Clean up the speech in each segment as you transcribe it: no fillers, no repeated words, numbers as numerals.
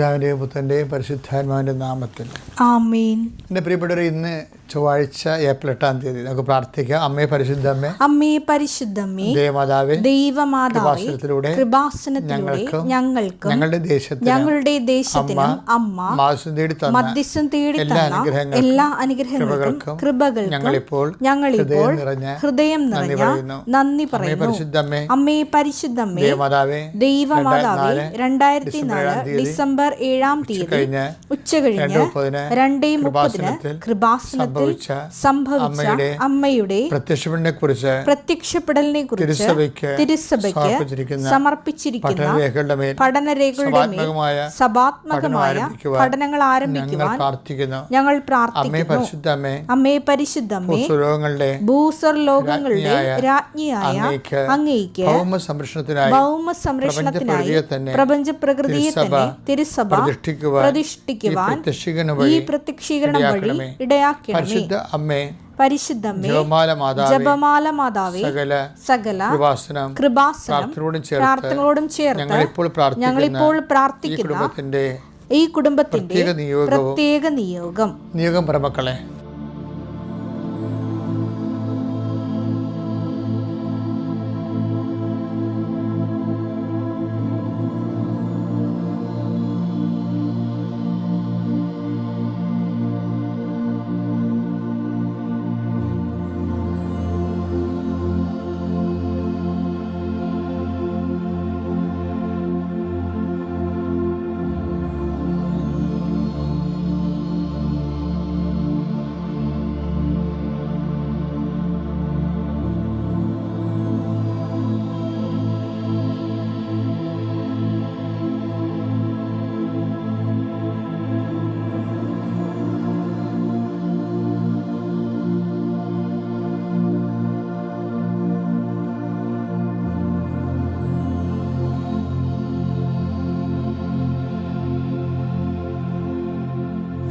പിതാവിൻ്റെയും പുത്രൻ്റെയും പരിശുദ്ധാത്മാവിൻ്റെ നാമത്തിൽ ആമേൻ. എൻ്റെ പ്രിയപ്പെട്ടവരെ, ഇന്ന് ചൊവ്വാഴ്ച ഏപ്രിൽ 8 നമുക്ക് പ്രാർത്ഥിക്കാം. അമ്മേ പരിശുദ്ധമ്മേ, അമ്മേ പരിശുദ്ധമ്മേ, ദേവമാതാവേ, ദൈവമാതാവേ, കൃപാസനത്തിലൂടെ ഞങ്ങൾക്കും ഞങ്ങളുടെ ദേശത്തിനും അമ്മ മധ്യസ്ഥം തേടി തന്ന എല്ലാ അനുഗ്രഹങ്ങൾക്കും കൃപകൾക്കും ഞങ്ങളിപ്പോൾ ഹൃദയം നിറഞ്ഞ നന്ദി പറയുന്നു. അമ്മേ പരിശുദ്ധമ്മേ, ദൈവമാതാവേ, 2004 ഡിസംബർ 7 തീയതി ഉച്ചകഴിഞ്ഞ് 2:30 കൃപാസനത്തിൽ സംഭവിച്ച അമ്മയുടെ പ്രത്യക്ഷപ്പെടലിനെ കുറിച്ച് തിരുസഭയ്ക്ക് സമർപ്പിച്ചിരിക്കുന്ന പഠനരേഖകളുടെ മേൽ സഭാത്മകമായ പഠനങ്ങൾ ആരംഭിക്കുവാൻ ഞങ്ങൾ പ്രാർത്ഥിക്കുന്നു. അമ്മേ പരിശുദ്ധമ്മേ, ഭൂസ്വർലോകങ്ങളുടെ രാജ്ഞിയായ അങ്ങേയ്ക്ക് ഭൗമ സംരക്ഷണത്തിനായി പ്രപഞ്ച പ്രകൃതിയെ തന്നെ തിരുസഭ പ്രതിഷ്ഠിക്കുവാൻ ഈ പ്രത്യക്ഷീകരണം വഴി ഇടയാക്കണമേ. പരിശുദ്ധമ്മേ, ജപമാല മാതാവേ, സകല കൃപാസനം പ്രാർത്ഥനകളോടും ചേർത്ത് ഞങ്ങളിപ്പോൾ പ്രാർത്ഥിക്കുന്ന ഈ കുടുംബത്തിന്റെ പ്രത്യേക നിയോഗം പ്രമക്കളെ,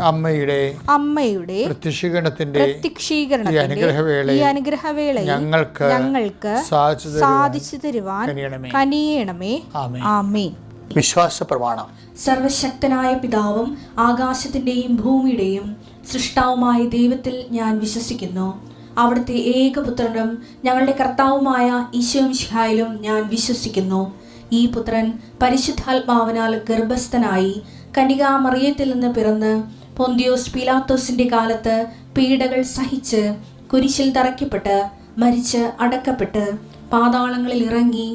അമ്മയുടെ പ്രത്യക്ഷീകരണത്തിന്റെ ഈ അനുഗ്രഹവേളയിൽ ഞങ്ങൾക്ക് സാധിച്ചു തരുവാൻ കനിയണമേ. ആമേൻ. വിശ്വാസ പ്രമാണം. സർവശക്തനായ പിതാവും ആകാശത്തിന്റെയും ഭൂമിയുടെയും സൃഷ്ടാവുമായ ദൈവത്തിൽ ഞാൻ വിശ്വസിക്കുന്നു. അവിടുത്തെ ഏകപുത്രനും ഞങ്ങളുടെ കർത്താവുമായ ഈശോ മിശിഹായിലും ഞാൻ വിശ്വസിക്കുന്നു. ഈ പുത്രൻ പരിശുദ്ധാത്മാവിനാൽ ഗർഭസ്ഥനായി കന്യകാമറിയത്തിൽ നിന്ന് പിറന്ന് പൊന്തിയോസ് പീലാത്തോസിന്റെ കാലത്ത് പീഡകൾ സഹിച്ച് കുരിശിൽ തറയ്ക്കപ്പെട്ട് മരിച്ച് അടക്കപ്പെട്ട് പാതാളങ്ങളിൽ ഇറങ്ങി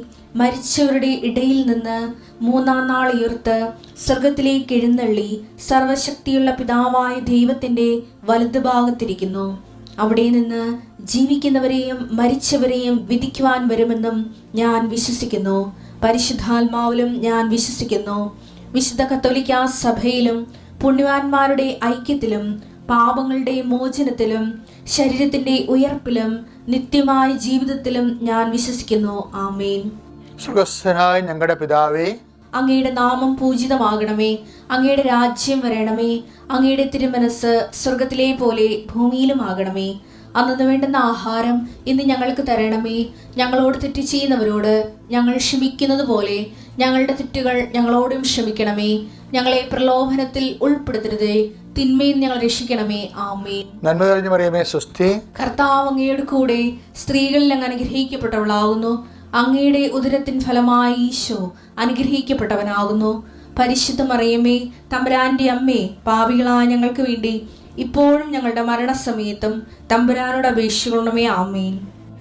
മരിച്ചവരുടെ ഇടയിൽ നിന്ന് 3-ാം നാൾ ഉയർത്ത് സ്വർഗത്തിലേക്ക് എഴുന്നള്ളി സർവശക്തിയുള്ള പിതാവായ ദൈവത്തിന്റെ വലതുഭാഗത്തിരിക്കുന്നു. അവിടെ നിന്ന് ജീവിക്കുന്നവരെയും മരിച്ചവരെയും വിധിക്കുവാൻ വരുമെന്നും ഞാൻ വിശ്വസിക്കുന്നു. പരിശുദ്ധാത്മാവിലും ഞാൻ വിശ്വസിക്കുന്നു. വിശുദ്ധ കത്തോലിക്കാ സഭയിലും പുണ്യവാന്മാരുടെ ഐക്യത്തിലും പാപങ്ങളുടെ മോചനത്തിലും ശരീരത്തിന്റെ ഉയർപ്പിലും നിത്യമായ ജീവിതത്തിലും ഞാൻ വിശ്വസിക്കുന്നു. ആമേൻ. സ്വർഗ്ഗസ്ഥനായ ഞങ്ങളുടെ പിതാവേ, അങ്ങയുടെ നാമം പൂജിതമാകണമേ. അങ്ങയുടെ രാജ്യം വരണമേ. അങ്ങയുടെ തിരുമനസ് സ്വർഗത്തിലെ പോലെ ഭൂമിയിലും ആകണമേ. അന്നു വേണ്ടുന്ന ആഹാരം ഇന്ന് ഞങ്ങൾക്ക് തരണമേ. ഞങ്ങളോട് തെറ്റ് ചെയ്യുന്നവരോട് ഞങ്ങൾ ക്ഷമിക്കുന്നത് പോലെ ഞങ്ങളുടെ തെറ്റുകൾ ഞങ്ങളോടും ക്ഷമിക്കണമേ. ഞങ്ങളെ പ്രലോഭനത്തിൽ ഉൾപ്പെടുത്തരുതേ, തിന്മയിൽ ഞങ്ങൾ രക്ഷിക്കണമേ. ആമേൻ. നന്മ നിറഞ്ഞ മറിയമേ, സ്വസ്തി. കർത്താവ് അങ്ങയുടെ കൂടെ സ്ത്രീകളിൽ അങ്ങ് അനുഗ്രഹിക്കപ്പെട്ടവളാകുന്നു. അങ്ങയുടെ ഉദരത്തിൻ ഫലമായി ഈശോ അനുഗ്രഹിക്കപ്പെട്ടവനാകുന്നു. പരിശുദ്ധ മറിയമേ, തമ്പുരാന്റെ അമ്മേ, പാപികളായ ഞങ്ങൾക്ക് വേണ്ടി ഇപ്പോഴും ഞങ്ങളുടെ മരണസമയത്തും തമ്പുരാനോട് അപേക്ഷിക്കണമേ. ആമേൻ.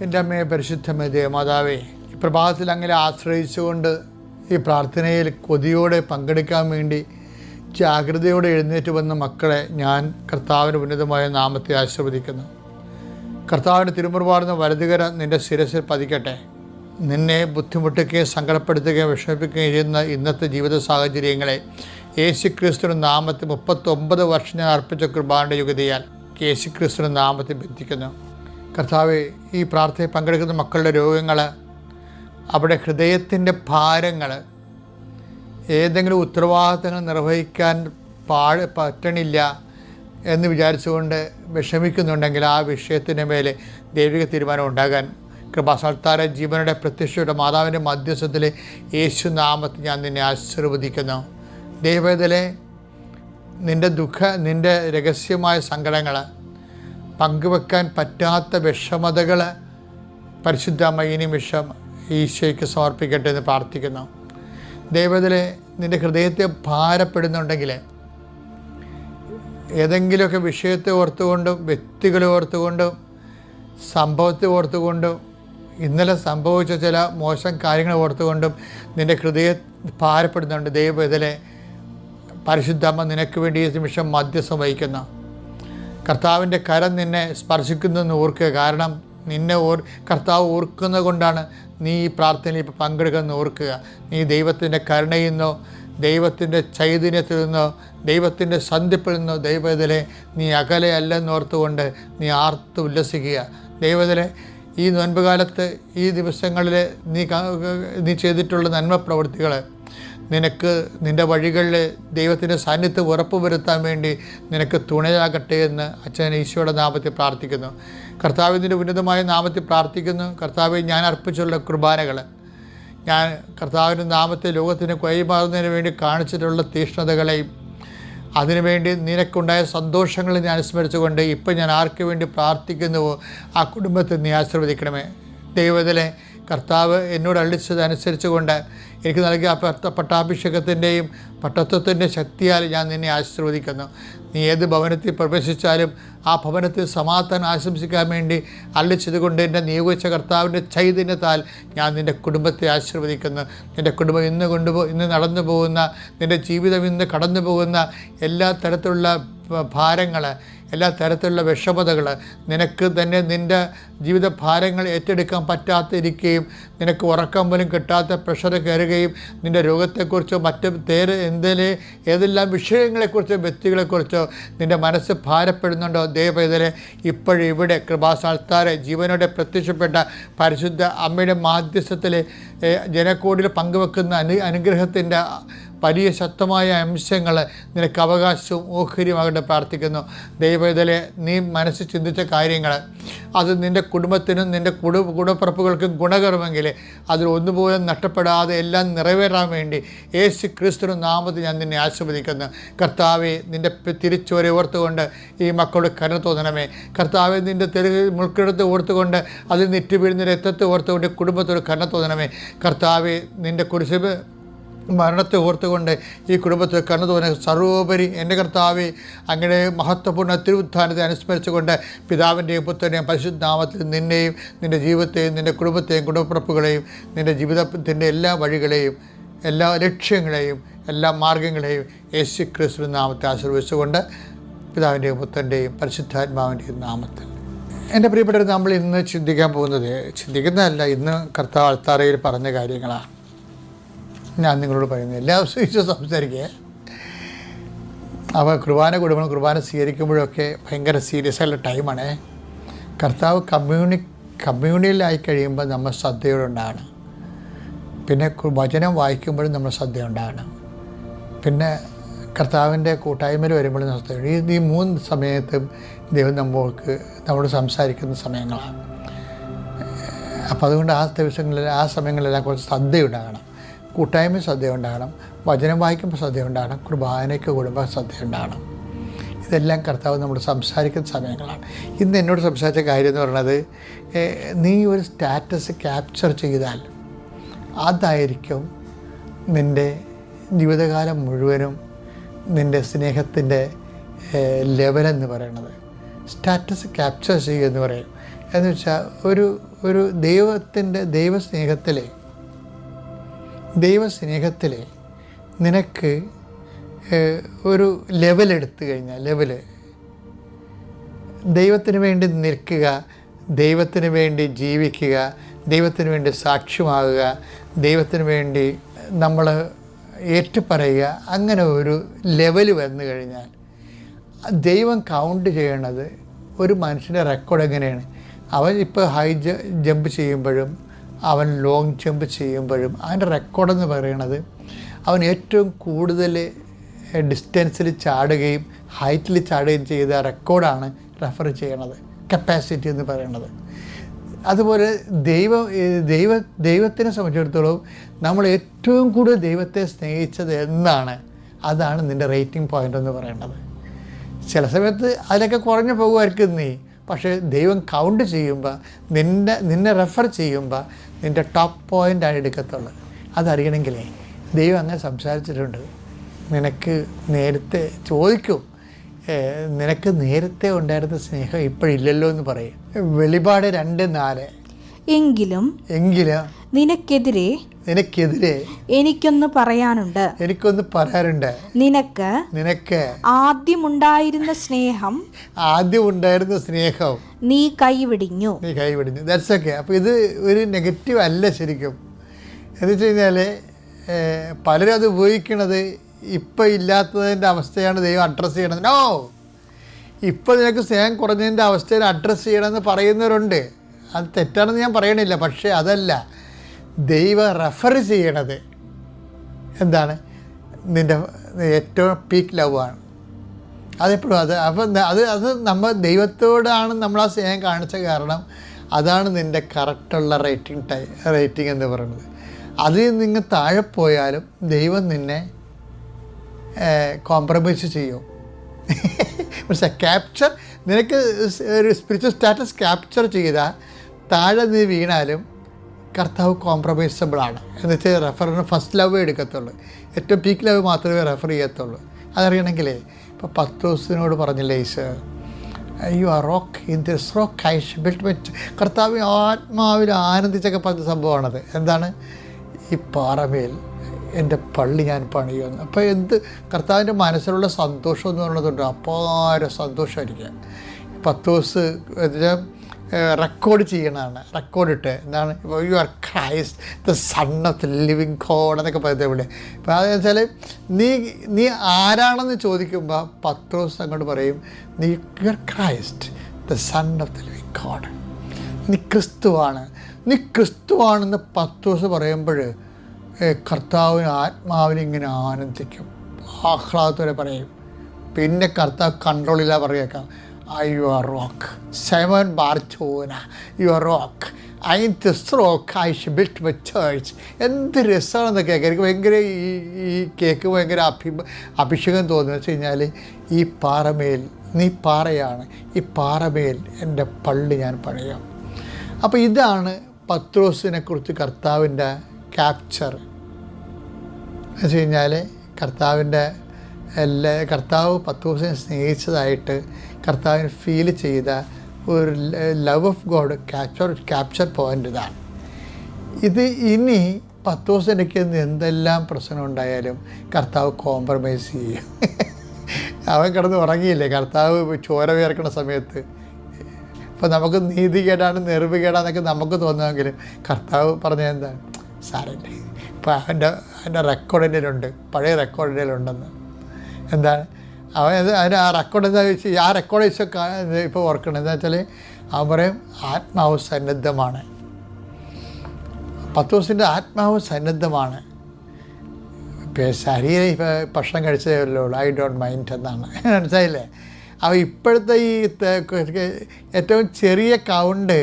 എൻ്റെ അമ്മയെ പരിശുദ്ധമേ, ദേവമാതാവേ, ഈ പ്രഭാതത്തിൽ അങ്ങനെ ആശ്രയിച്ചുകൊണ്ട് ഈ പ്രാർത്ഥനയിൽ കൊതിയോടെ പങ്കെടുക്കാൻ വേണ്ടി ജാഗ്രതയോടെ എഴുന്നേറ്റ് വന്ന മക്കളെ ഞാൻ കർത്താവിൻ്റെ ഉന്നതമായ നാമത്തെ ആശീർവദിക്കുന്നു. കർത്താവിൻ്റെ തിരുമുറുപാടുന്ന വലതുകര നിൻ്റെ ശിരസിൽ പതിക്കട്ടെ. നിന്നെ ബുദ്ധിമുട്ടുകയും സങ്കടപ്പെടുത്തുകയും വിഷമിപ്പിക്കുകയും ചെയ്യുന്ന ഇന്നത്തെ ജീവിത സാഹചര്യങ്ങളെ യേശുക്രിസ്തുവിൻ്റെ നാമത്തിൽ 39 വർഷം ഞാൻ അർപ്പിച്ച കൃപാന്റെ യുഗതിയാൽ യേശുക്രിസ്തുവിൻ്റെ നാമത്തിൽ ബന്ധിക്കുന്നു. കർത്താവെ, ഈ പ്രാർത്ഥനയിൽ പങ്കെടുക്കുന്ന മക്കളുടെ രോഗങ്ങൾ, അവിടെ ഹൃദയത്തിൻ്റെ ഭാരങ്ങൾ, ഏതെങ്കിലും ഉത്തരവാദിത്തങ്ങൾ നിർവഹിക്കാൻ പറ്റണില്ല എന്ന് വിചാരിച്ചുകൊണ്ട് വിഷമിക്കുന്നുണ്ടെങ്കിൽ ആ വിഷയത്തിൻ്റെ മേലെ ദൈവിക തീരുമാനം ഉണ്ടാകാൻ കൃപാസാൽത്താര ജീവനുടെ പ്രത്യക്ഷയുടെ മാതാവിൻ്റെ മധ്യസ്ഥത്തിലെ യേശു നാമത്തിൽ ഞാൻ നിന്നെ ആശീർവദിക്കുന്നു. ദൈവവേദലെ നിൻ്റെ രഹസ്യമായ സങ്കടങ്ങൾ, പങ്കുവെക്കാൻ പറ്റാത്ത വിഷമതകൾ പരിശുദ്ധ ഈ നിമിഷം ഈശോയ്ക്ക് സമർപ്പിക്കട്ടെ എന്ന് പ്രാർത്ഥിക്കുന്നു. ദൈവത്തിലെ നിൻ്റെ ഹൃദയത്തെ ഭാരപ്പെടുന്നുണ്ടെങ്കിൽ, ഏതെങ്കിലുമൊക്കെ വിഷയത്തെ ഓർത്തുകൊണ്ടും വ്യക്തികളെ ഓർത്തുകൊണ്ടും സംഭവത്തെ ഓർത്തുകൊണ്ടും ഇന്നലെ സംഭവിച്ച ചില മോശം കാര്യങ്ങൾ ഓർത്തുകൊണ്ടും നിൻ്റെ ഹൃദയം ഭാരപ്പെടുന്നുണ്ട്. ദൈവത്തിലെ പരിശുദ്ധമ്മ നിനക്ക് വേണ്ടി ഈ നിമിഷം മധ്യസ്ഥം വഹിക്കുന്നു. കർത്താവിൻ്റെ കരം നിന്നെ സ്പർശിക്കുന്നതെന്ന് ഓർക്കുക. കാരണം നിന്നെ കർത്താവ് ഓർക്കുന്നത് കൊണ്ടാണ് നീ ഈ പ്രാർത്ഥനയിൽ ഇപ്പോൾ പങ്കെടുക്കുന്നത് ഓർക്കുക. നീ ദൈവത്തിൻ്റെ കരുണയിൽ നിന്നോ, ദൈവത്തിൻ്റെ ചൈതന്യത്തിൽ നിന്നോ, ദൈവത്തിൻ്റെ സന്ധിപ്പിൽ നിന്നോ ദൈവത്തിലെ നീ അകലെ അല്ലെന്നോർത്തുകൊണ്ട് നീ ആർത്ത് ഉല്ലസിക്കുക. ദൈവത്തിലെ ഈ നോൻപ് കാലത്ത്, ഈ ദിവസങ്ങളിൽ നീ ചെയ്തിട്ടുള്ള നന്മ പ്രവൃത്തികൾ നിനക്ക് നിൻ്റെ വഴികളിൽ ദൈവത്തിൻ്റെ സാന്നിധ്യം ഉറപ്പുവരുത്താൻ വേണ്ടി നിനക്ക് തുണയാകട്ടെ എന്ന് അച്ഛൻ ഈശോയുടെ നാമത്തിൽ പ്രാർത്ഥിക്കുന്നു. കർത്താവിൻ്റെ ഉന്നതമായ നാമത്തിൽ പ്രാർത്ഥിക്കുന്നു. കർത്താവെ, ഞാൻ അർപ്പിച്ചുള്ള കുർബാനകൾ, ഞാൻ കർത്താവിൻ്റെ നാമത്തിൽ ലോകത്തിന് കൈമാറുന്നതിന് വേണ്ടി കാണിച്ചിട്ടുള്ള തീഷ്ണതകളെയും അതിനുവേണ്ടി നിനക്കുണ്ടായ സന്തോഷങ്ങൾ ഞാൻ സ്മരിച്ചുകൊണ്ട് ഇപ്പം ഞാൻ ആർക്ക് വേണ്ടി പ്രാർത്ഥിക്കുന്നുവോ ആ കുടുംബത്തെ നീ ആശീർവദിക്കണമേ. ദൈവത്തിലെ കർത്താവ് എന്നോട് അള്ളിച്ചതനുസരിച്ച് കൊണ്ട് എനിക്ക് നൽകിയ പട്ടാഭിഷേകത്തിൻ്റെയും പട്ടത്വത്തിൻ്റെ ശക്തിയാൽ ഞാൻ നിന്നെ ആശീർവദിക്കുന്നു. നീ ഏത് ഭവനത്തിൽ പ്രവേശിച്ചാലും ആ ഭവനത്തിൽ സമാധാനം ആശംസിക്കാൻ വേണ്ടി അള്ളിച്ചതുകൊണ്ട് എന്നെ നിയോഗിച്ച കർത്താവിൻ്റെ ചൈതന്യത്താൽ ഞാൻ നിൻ്റെ കുടുംബത്തെ ആശീർവദിക്കുന്നു. നിൻ്റെ കുടുംബം ഇന്ന് നടന്നു പോകുന്ന, നിൻ്റെ ജീവിതം ഇന്ന് കടന്നു പോകുന്ന എല്ലാ തരത്തിലുള്ള ഭാരങ്ങൾ, എല്ലാ തരത്തിലുള്ള വിഷമതകൾ, നിനക്ക് തന്നെ നിൻ്റെ ജീവിത ഭാരങ്ങൾ ഏറ്റെടുക്കാൻ പറ്റാതിരിക്കുകയും നിനക്ക് ഉറക്കം പോലും കിട്ടാത്ത പ്രഷർ കയറുകയും നിൻ്റെ രോഗത്തെക്കുറിച്ചോ മറ്റ് ഏതെല്ലാം വിഷയങ്ങളെക്കുറിച്ചോ വ്യക്തികളെക്കുറിച്ചോ നിൻ്റെ മനസ്സ് ഭാരപ്പെടുന്നുണ്ടോ ദൈവവേദനെ ഇപ്പോഴിവിടെ കൃപാസ്ഥാനത്താരെ ജീവനോടെ പ്രത്യക്ഷപ്പെട്ട പരിശുദ്ധ അമ്മയുടെ മാധ്യസ്ഥത്തിൽ ജനക്കോടിയിൽ പങ്കുവെക്കുന്ന അനുഗ്രഹത്തിൻ്റെ വലിയ ശക്തമായ അംശങ്ങൾ നിനക്ക് അവകാശവും ഓഹരിയുമാകട്ടെ പ്രാർത്ഥിക്കുന്നു. ദൈവവേദനെ നീ മനസ്സിൽ ചിന്തിച്ച കാര്യങ്ങൾ അത് നിൻ്റെ കുടുംബത്തിനും നിൻ്റെ കൂടപ്പിറപ്പുകൾക്കും ഗുണകരമെങ്കിൽ അതിൽ ഒന്നുപോലും നഷ്ടപ്പെടാതെ എല്ലാം നിറവേറാൻ വേണ്ടി യേശു ക്രിസ്തുവിന്റെ നാമത്തിൽ ഞാൻ നിന്നെ ആശീർവദിക്കുന്നു. കർത്താവെ, നിൻ്റെ തിരിച്ചുവരെ ഓർത്തുകൊണ്ട് ഈ മക്കളുടെ കരുണ തോന്നണമേ. കർത്താവെ, നിൻ്റെ മുൾക്കിടത്ത് ഓർത്തുകൊണ്ട് അതിൽ നിറ്റ് വീഴുന്ന രക്തത്തെ ഓർത്തുകൊണ്ട് കുടുംബത്തോട് കരുണ തോന്നണമേ. കർത്താവെ, നിൻ്റെ കുരിശ് മരണത്തെ ഓർത്തുകൊണ്ട് ഈ കുടുംബത്തിൽ കണ്ണു തോന്നുന്ന സർവോപരി എൻ്റെ കർത്താവെ, അങ്ങനെ മഹത്വപൂർണ്ണ തിരുവുത്ഥാനത്തെ അനുസ്മരിച്ചുകൊണ്ട് പിതാവിൻ്റെയും പുത്രൻ്റെയും പരിശുദ്ധനാമത്തിൽ നിന്നെയും നിൻ്റെ ജീവിതത്തെയും നിൻ്റെ കുടുംബത്തെയും കുടുംബപ്പിറപ്പുകളെയും നിൻ്റെ ജീവിതത്തിൻ്റെ എല്ലാ വഴികളെയും എല്ലാ ലക്ഷ്യങ്ങളെയും എല്ലാ മാർഗങ്ങളെയും യേശു ക്രിസ്തുവിന്റെ നാമത്തെ ആശീർവദിച്ചുകൊണ്ട് പിതാവിൻ്റെയും പുത്രൻ്റെയും പരിശുദ്ധാത്മാവിൻ്റെയും നാമത്തിൽ. എൻ്റെ പ്രിയപ്പെട്ടവർ, നമ്മൾ ഇന്ന് ചിന്തിക്കുന്നതല്ല, ഇന്ന് കർത്താവ് അൾത്താരയിൽ പറഞ്ഞ കാര്യങ്ങളാണ് ഞാൻ നിങ്ങളോട് പറയുന്നത്. എല്ലാ ദിവസവും സംസാരിക്കുക. അപ്പോൾ കുർബാന സ്വീകരിക്കുമ്പോഴൊക്കെ ഭയങ്കര സീരിയസ് ആയിട്ടുള്ള ടൈമാണ്. കർത്താവ് കമ്മ്യൂണിയലായി കഴിയുമ്പോൾ നമ്മൾ ശ്രദ്ധയോടുണ്ടാകണം. പിന്നെ വചനം വായിക്കുമ്പോഴും നമ്മൾ ശ്രദ്ധയുണ്ടാകണം. പിന്നെ കർത്താവിൻ്റെ കൂട്ടായ്മയിൽ വരുമ്പോഴും ശ്രദ്ധയുണ്ട്. ഈ 3 സമയത്തും ദൈവം നമ്മോട് സംസാരിക്കുന്ന സമയങ്ങളാണ്. അപ്പോൾ അതുകൊണ്ട് ആ സമയങ്ങളിലെല്ലാം കുറച്ച് ശ്രദ്ധയുണ്ടാകണം. കൂട്ടായ്മ ശ്രദ്ധയുണ്ടാകണം, വചനം വായിക്കുമ്പോൾ ശ്രദ്ധയുണ്ടാകണം, കുർബാനയ്ക്ക് കൂടുമ്പോൾ ശ്രദ്ധയുണ്ടാകണം. ഇതെല്ലാം കർത്താവ് നമ്മൾ സംസാരിക്കുന്ന സമയങ്ങളാണ്. ഇന്ന് എന്നോട് സംസാരിച്ച കാര്യം എന്ന് പറയുന്നത്, നീ ഒരു സ്റ്റാറ്റസ് ക്യാപ്ചർ ചെയ്താൽ അതായിരിക്കും നിൻ്റെ ജീവിതകാലം മുഴുവനും നിൻ്റെ സ്നേഹത്തിൻ്റെ ലെവലെന്ന് പറയുന്നത്. സ്റ്റാറ്റസ് ക്യാപ്ചർ ചെയ്യുക എന്ന് പറയും. എന്ന് വെച്ചാൽ ഒരു ദൈവസ്നേഹത്തിൽ നിനക്ക് ഒരു ലെവലെടുത്തു കഴിഞ്ഞാൽ, ദൈവത്തിന് വേണ്ടി നിൽക്കുക, ദൈവത്തിന് വേണ്ടി ജീവിക്കുക, ദൈവത്തിന് വേണ്ടി സാക്ഷ്യമാകുക, ദൈവത്തിന് വേണ്ടി നമ്മൾ ഏറ്റുപറയുക, അങ്ങനെ ഒരു ലെവൽ വന്നു കഴിഞ്ഞാൽ ദൈവം കൗണ്ട് ചെയ്യണത് ഒരു മനുഷ്യൻ്റെ റെക്കോർഡ് എങ്ങനെയാണ്. അവൻ ഇപ്പോൾ ഹൈ ജമ്പ് ചെയ്യുമ്പോഴും അവൻ ലോങ് ജമ്പ് ചെയ്യുമ്പോഴും അവൻ്റെ റെക്കോർഡെന്ന് പറയുന്നത് അവൻ ഏറ്റവും കൂടുതൽ ഡിസ്റ്റൻസിൽ ചാടുകയും ഹൈറ്റിൽ ചാടുകയും ചെയ്ത റെക്കോർഡാണ് റെഫർ ചെയ്യണത്, കപ്പാസിറ്റി എന്ന് പറയുന്നത്. അതുപോലെ ദൈവത്തിനെ സംബന്ധിച്ചിടത്തോളം നമ്മൾ ഏറ്റവും കൂടുതൽ ദൈവത്തെ സ്നേഹിച്ചത് എന്നാണ്, അതാണ് നിൻ്റെ റേറ്റിംഗ് പോയിൻ്റ് എന്ന് പറയുന്നത്. ചില സമയത്ത് അതിലൊക്കെ കുറഞ്ഞു പോകുമായിരിക്കും നീ, പക്ഷേ ദൈവം കൗണ്ട് ചെയ്യുമ്പോൾ നിന്നെ റെഫർ ചെയ്യുമ്പോൾ നിൻ്റെ ടോപ്പ് പോയിൻ്റാണ് എടുക്കത്തുള്ളൂ. അതറിയണമെങ്കിലേ ദൈവം അങ്ങനെ സംസാരിച്ചിട്ടുണ്ട്. നിനക്ക് നേരത്തെ ചോദിക്കും, നിനക്ക് നേരത്തെ ഉണ്ടായിരുന്ന സ്നേഹം ഇപ്പോഴില്ലല്ലോ എന്ന് പറയും. വെളിപാട് 2:4 എങ്കിലും നിനക്കെതിരെ എനിക്കൊന്ന് പറയാനുണ്ട്. നിനക്ക് ആദ്യമുണ്ടായിരുന്ന സ്നേഹം നീ കൈവിടിഞ്ഞു. That's okay. അപ്പോൾ ഇത് ഒരു നെഗറ്റീവ് അല്ല ശരിക്കും. എന്ന് വെച്ച് കഴിഞ്ഞാൽ പലരും അത് ഉപയോഗിക്കണത് ഇപ്പം ഇല്ലാത്തതിൻ്റെ അവസ്ഥയാണ് ദൈവം അഡ്രസ്സ് ചെയ്യണത്. നോ, ഇപ്പം നിനക്ക് സ്നേഹം കുറഞ്ഞതിൻ്റെ അവസ്ഥയിൽ അഡ്രസ്സ് ചെയ്യണമെന്ന് പറയുന്നവരുണ്ട്. അത് തെറ്റാണെന്ന് ഞാൻ പറയണില്ല. പക്ഷേ അതല്ല ദൈവം റെഫർ ചെയ്യണത് എന്താണ്? നിൻ്റെ ഏറ്റവും പീക്ക് ലവ് ആണ്. അതെപ്പോഴും അപ്പം അത് നമ്മൾ ദൈവത്തോടാണ് നമ്മൾ ആ സ്നേഹം കാണിച്ച കാരണം അതാണ് നിൻ്റെ കറക്റ്റുള്ള റേറ്റിംഗ് എന്ന് പറയുന്നത്. അതിൽ നിങ്ങൾ താഴെ പോയാലും ദൈവം നിന്നെ കോംപ്രമൈസ് ചെയ്യും. പക്ഷേ ക്യാപ്ചർ നിനക്ക് ഒരു സ്പിരിച്വൽ സ്റ്റാറ്റസ് ക്യാപ്ചർ ചെയ്താൽ താഴെ നീ വീണാലും കർത്താവ് കോംപ്രമൈസബിളാണ്. എന്ന് വെച്ചാൽ റെഫറിന് ഫസ്റ്റ് ലവ് എടുക്കത്തുള്ളൂ, ഏറ്റവും പീക്ക് ലവ് മാത്രമേ റെഫർ ചെയ്യത്തുള്ളൂ. അതറിയണമെങ്കിലേ ഇപ്പോൾ പത്രോസിനോട് പറഞ്ഞില്ലേ Eesho, you are rock in this rock I shall build my. കർത്താവ് ആത്മാവിൽ ആനന്ദിച്ചൊക്കെ പറഞ്ഞ സംഭവമാണത്. എന്താണ്? ഈ പാറമേൽ എൻ്റെ പള്ളി ഞാൻ പണിയുമെന്ന്. അപ്പോൾ എന്ത് കർത്താവിൻ്റെ മനസ്സിലുള്ള സന്തോഷം എന്ന് പറയുന്നതുണ്ട്, അപാര സന്തോഷമായിരിക്കും. പത്രോസ് റെക്കോർഡ് ചെയ്യണതാണ്, റെക്കോർഡിട്ട് എന്താണ് ഇപ്പോൾ you are Christ the son of the living God എന്നൊക്കെ പറയുന്നത് ഇവിടെ. അപ്പോൾ അതെന്ന് വെച്ചാൽ നീ ആരാണെന്ന് ചോദിക്കുമ്പോൾ പത്രോസ് അങ്ങോട്ട് പറയും, നീ you are Christ the son of the living God. നീ ക്രിസ്തുവാണെന്ന് പത്രോസ് പറയുമ്പോൾ കർത്താവിന് ആത്മാവിനിങ്ങനെ ആനന്ദിക്കും, ആഹ്ലാദത്തോടെ പറയും. പിന്നെ കർത്താവ് കൺട്രോളില്ല പറയുക, you are rock Simon Barjona, you are rock I in this rock I shall build my church. എന്ത് രസമാണെന്ന് കേൾക്കാൻ. എനിക്ക് ഭയങ്കര ഈ കേക്ക് ഭയങ്കര അഭിഷേകം തോന്നുന്നു വെച്ച് കഴിഞ്ഞാൽ ഈ പാറമേൽ നീ പാറയാണ്, ഈ പാറമേൽ എൻ്റെ പള്ളി ഞാൻ പണിയാം. അപ്പോൾ ഇതാണ് പത്രോസിനെക്കുറിച്ച് കർത്താവിൻ്റെ ക്യാപ്ചർ എന്ന് വെച്ച് കഴിഞ്ഞാൽ കർത്താവ് പത്രോസിനെ സ്നേഹിച്ചതായിട്ട് കർത്താവിന് ഫീൽ ചെയ്ത ഒരു love of God capture point ഇതാണ്. ഇത് ഇനി പത്രോസിനൊക്കെ എന്തെല്ലാം പ്രശ്നം ഉണ്ടായാലും കർത്താവ് കോംപ്രമൈസ് ചെയ്യും. അവൻ കിടന്ന് ഉറങ്ങിയില്ലേ കർത്താവ് ചോര വിയർക്കണ സമയത്ത്. അപ്പോൾ നമുക്ക് നീതികേടാണ് നിർവികേടാന്നൊക്കെ നമുക്ക് തോന്നുമെങ്കിലും കർത്താവ് പറഞ്ഞ എന്താണ് സാരല്ലേ, ഇപ്പോൾ അവൻ്റെ റെക്കോർഡിൻ്റെയിലുണ്ട്, പഴയ റെക്കോർഡിൻ്റെയിലുണ്ടെന്ന്. എന്താണ് അതിന് ആ റെക്കോർഡ് എന്താ വെച്ച് ആ റെക്കോർഡ് വെച്ചൊക്കെ ഇപ്പോൾ ഓർക്കണം. എന്താ വെച്ചാൽ അവൻ പറയും ആത്മാവ് സന്നദ്ധമാണ്. പത്രോസിൻ്റെ ആത്മാവ് സന്നദ്ധമാണ്. ശരീരം ഇപ്പോൾ ഭക്ഷണം കഴിച്ചതേ ഉള്ളൂ, ഐ ഡോണ്ട് മൈൻഡ് എന്നാണ്. മനസ്സിലായില്ലേ? അപ്പോൾ ഇപ്പോഴത്തെ ഈ ഏറ്റവും ചെറിയ കൗണ്ട്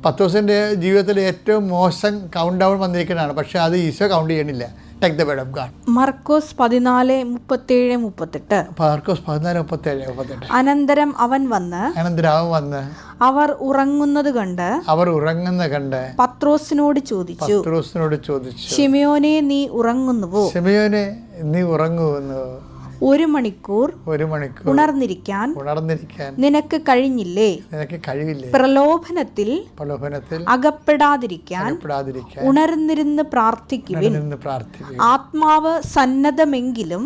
പത്രോസിൻ്റെ ജീവിതത്തിൽ ഏറ്റവും മോശം കൗണ്ട് ഡൗൺ വന്നിരിക്കുന്നതാണ്. പക്ഷേ അത് ഈശോ കൗണ്ട് ചെയ്യണില്ല. Take the word of God. Markose 14:37-38. Markose 14:37-38. അനന്തരം അവൻ വന്ന് അവർ ഉറങ്ങുന്നത് കണ്ട് പത്രോസിനോട് ചോദിച്ചു, ശിമയോനെ നീ ഉറങ്ങുന്നുവോ? ഒരു മണിക്കൂർ ഉണർന്നിരിക്കാൻ നിനക്ക് കഴിഞ്ഞില്ലേ? പ്രലോഭനത്തിൽ അകപ്പെടാതിരിക്കാൻ ഉണർന്നിരുന്ന് പ്രാർത്ഥിക്കുവിൻ. ആത്മാവ് സന്നദ്ധമെങ്കിലും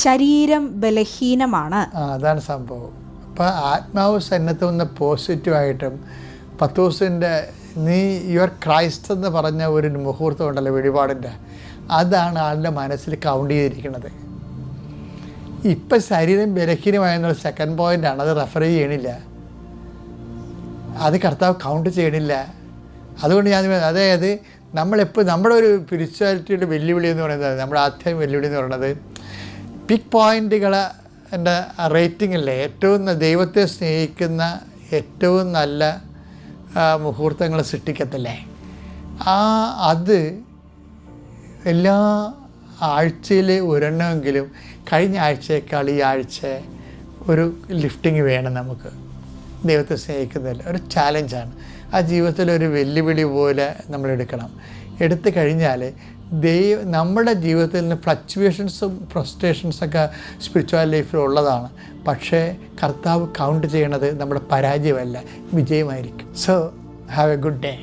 ശരീരം ബലഹീനമാണ്. അതാണ് സംഭവം. അപ്പം ആത്മാവ് സന്നദ്ധം എന്ന പോസിറ്റീവായിട്ടും പത്രോസിൻ്റെ നീ യുവർ ക്രൈസ്റ്റ് എന്ന് പറഞ്ഞ ഒരു മുഹൂർത്തം ഉണ്ടല്ലോ വെളിപാടിൻ്റെ, അതാണ് ആളുടെ മനസ്സിൽ കൗണ്ട് ചെയ്തിരിക്കുന്നത്. ഇപ്പം ശരീരം ബലഹീനമായെന്നുള്ള സെക്കൻഡ് പോയിൻ്റാണ്, അത് റെഫർ ചെയ്യണില്ല, അത് കർത്താവ് കൗണ്ട് ചെയ്യണില്ല. അതുകൊണ്ട് അതായത് നമ്മളെപ്പോൾ നമ്മുടെ ഒരു സ്പിരിച്വാലിറ്റിയുടെ വെല്ലുവിളി എന്ന് പറയുന്നത്, നമ്മുടെ ആധ്യാത്മിക വെല്ലുവിളി എന്ന് പറയുന്നത് പിക് പോയിൻറ്റുകൾ എൻ്റെ റേറ്റിംഗ് അല്ലേ, ഏറ്റവും ദൈവത്തെ സ്നേഹിക്കുന്ന ഏറ്റവും നല്ല മുഹൂർത്തങ്ങൾ സൃഷ്ടിക്കത്തില്ലേ, അത് എല്ലാ ആഴ്ചയിൽ ഒരെണ്ണമെങ്കിലും കഴിഞ്ഞ ആഴ്ചയേക്കാൾ ഈ ആഴ്ച ഒരു ലിഫ്റ്റിംഗ് വേണം നമുക്ക്. ദൈവത്തെ സ്നേഹിക്കുന്നതിൽ ഒരു ചാലഞ്ചാണ്. ആ ജീവിതത്തിലൊരു വെല്ലുവിളി പോലെ നമ്മൾ എടുക്കണം. എടുത്തു കഴിഞ്ഞാൽ നമ്മുടെ ജീവിതത്തിൽ നിന്ന് ഫ്ലക്ച്വേഷൻസും ഫ്രസ്ട്രേഷൻസൊക്കെ സ്പിരിച്വൽ ലൈഫിൽ ഉള്ളതാണ്. പക്ഷേ കർത്താവ് കൗണ്ട് ചെയ്യണത് നമ്മുടെ പരാജയമല്ല, വിജയമായിരിക്കും. So have a good day.